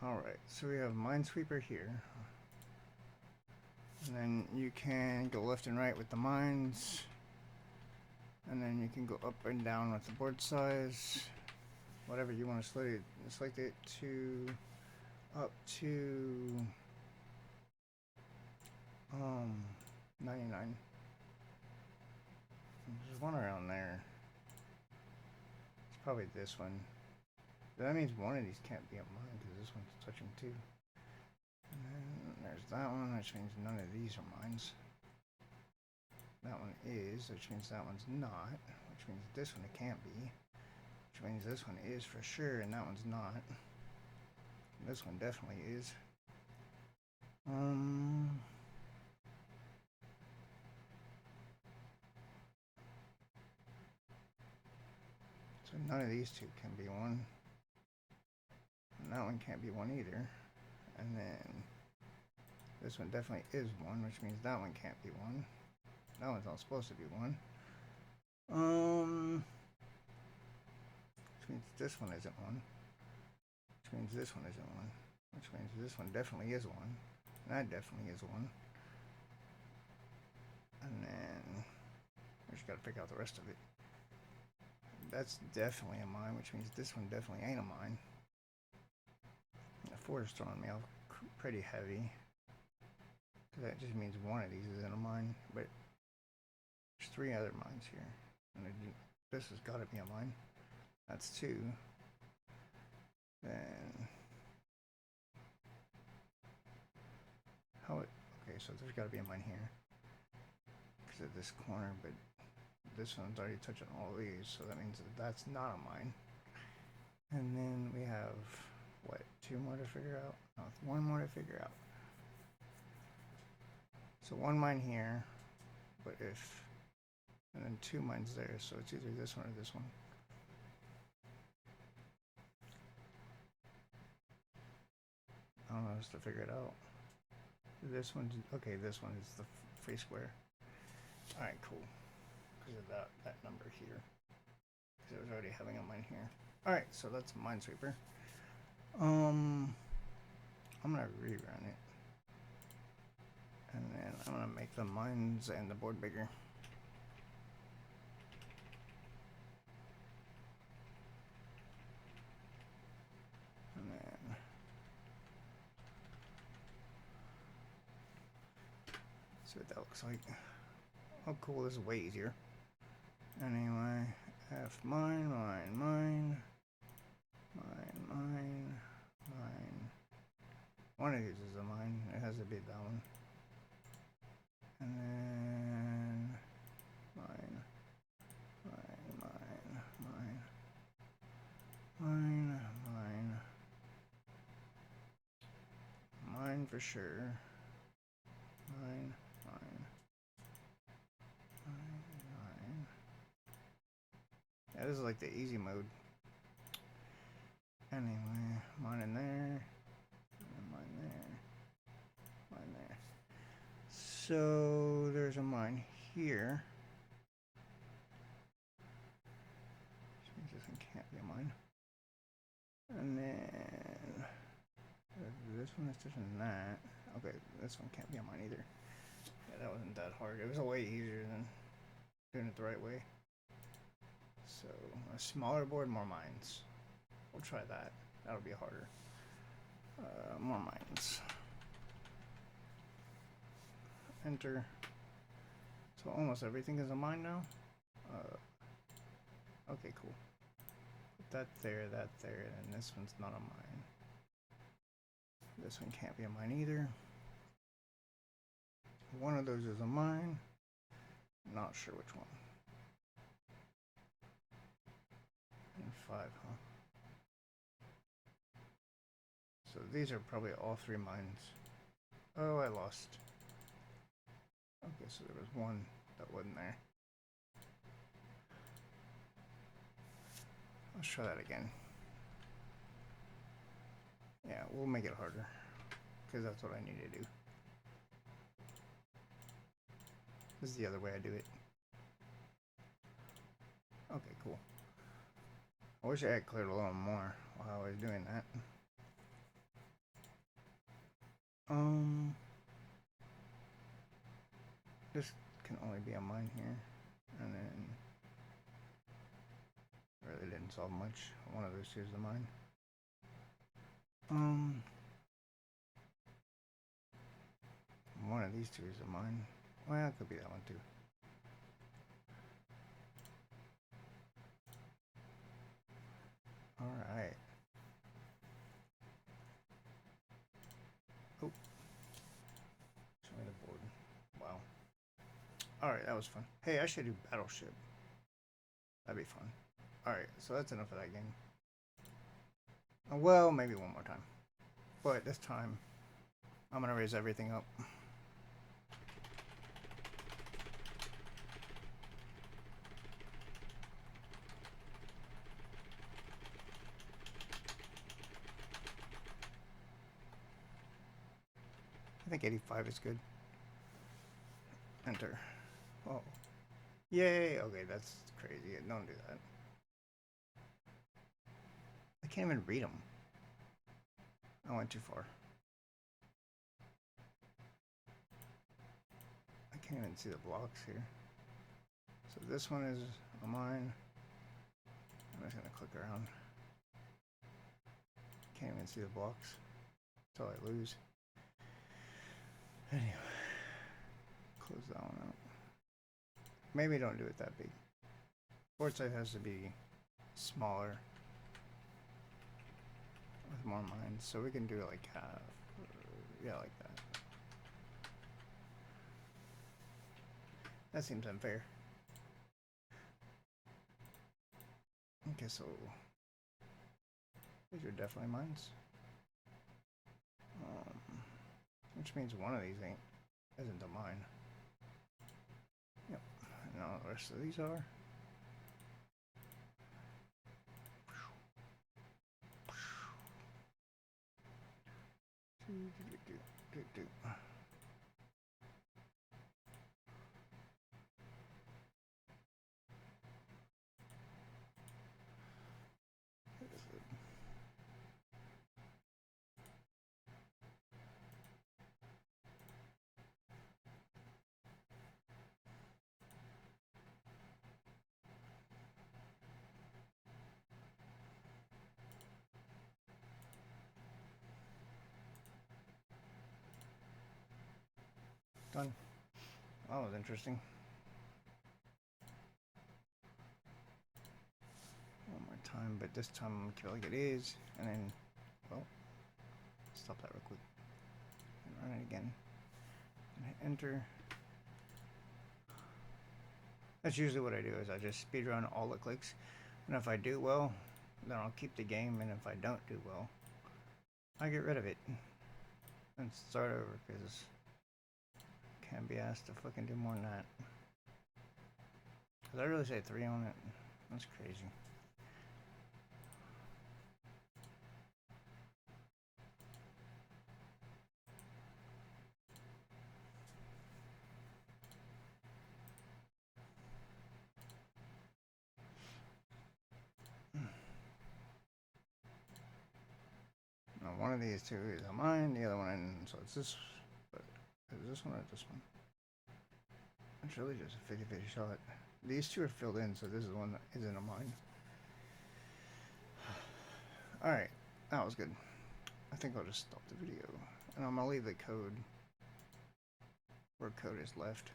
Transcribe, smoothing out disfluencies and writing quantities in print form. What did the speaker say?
Alright, so we have Minesweeper here. And then you can go left and right with the mines. And then you can go up and down with the board size. Whatever you want to select it to up to 99. There's one around there. It's probably this one. That means one of these can't be a mine because this one's touching too. And then there's that one, which means none of these are mines. That one is, which means that one's not, which means this one it can't be, which means this one is for sure and that one's not. And this one definitely is. So none of these two can be one. And that one can't be one either. And then this one definitely is one, which means that one can't be one. That one's not supposed to be one. Which means this one isn't one. Which means this one isn't one. Which means this one definitely is one. And that definitely is one. And then we just gotta figure out the rest of it. That's definitely a mine, which means this one definitely ain't a mine. The 4 is throwing me off pretty heavy. That just means one of these isn't a mine, but there's 3 other mines here. And this has got to be a mine. That's 2. Then okay, so there's got to be a mine here because of this corner, but this one's already touching all these, so that means that that's not a mine. And then we have what, 2 more to figure out? No, 1 more to figure out. So 1 mine here, but and then 2 mines there, so it's either this one or this one. I don't know how to figure it out. This one's, okay, this one is the free square. Alright, cool. Because of that number here. Because it was already having a mine here. Alright, so that's Minesweeper. I'm gonna rerun it. And then I'm gonna make the mines and the board bigger. And then see what that looks like. Oh cool, this is way easier. Anyway, F mine. One of these is a mine. It has to be that one. And then mine for sure. Mine. Yeah, this is like the easy mode. Anyway, mine in there. Mine there. So there's a mine here. This one can't be a mine. And then this one is different than that. Okay, this one can't be a mine either. Yeah, that wasn't that hard. It was a way easier than doing it the right way. So a smaller board, more mines. We'll try that. That'll be harder. More mines. Enter. So almost everything is a mine now. Okay, cool. Put that there, and this one's not a mine. This one can't be a mine either. One of those is a mine. Not sure which one. And 5, huh? So these are probably all 3 mines. Oh, I lost. Okay, so there was one that wasn't there. Let's try that again. Yeah, we'll make it harder, because that's what I need to do. This is the other way I do it. Okay, cool. I wish I had cleared a little more while I was doing that. This can only be a mine here, and then really didn't solve much. One of those two is the mine. One of these two is a mine. Well, it could be that one too. Alright. Oh. Show me the board. Wow. Alright, that was fun. Hey, I should do Battleship. That'd be fun. Alright, so that's enough of that game. Well, maybe one more time. But this time, I'm gonna raise everything up. I think 85 is good. Enter. Oh. Yay! Okay, that's crazy. Don't do that. I can't even read them. I went too far. I can't even see the blocks here. So this one is a mine. I'm just gonna click around. Can't even see the blocks. Until I lose. Anyway. Close that one out. Maybe don't do it that big. Board size has to be smaller. With more mines. So we can do like half. Yeah, like that. That seems unfair. Okay, so these are definitely mines. Which means one of these isn't a mine. Yep. And all the rest of these are. Done. That was interesting. One more time, but this time I'm gonna kill like it is, and then, well, stop that real quick. And run it again. And hit enter. That's usually what I do, is I just speedrun all the clicks. And if I do well, then I'll keep the game, and if I don't do well, I get rid of it. And start over, because can't be asked to fucking do more than that. Cause I really say 3 on it. That's crazy. Now one of these two is a mine, the other one, so it's this, but is this one or this one? It's really just a 50-50 shot. These two are filled in, so this is one that isn't a mine. Alright, that was good. I think I'll just stop the video. And I'm gonna leave the code where code is left.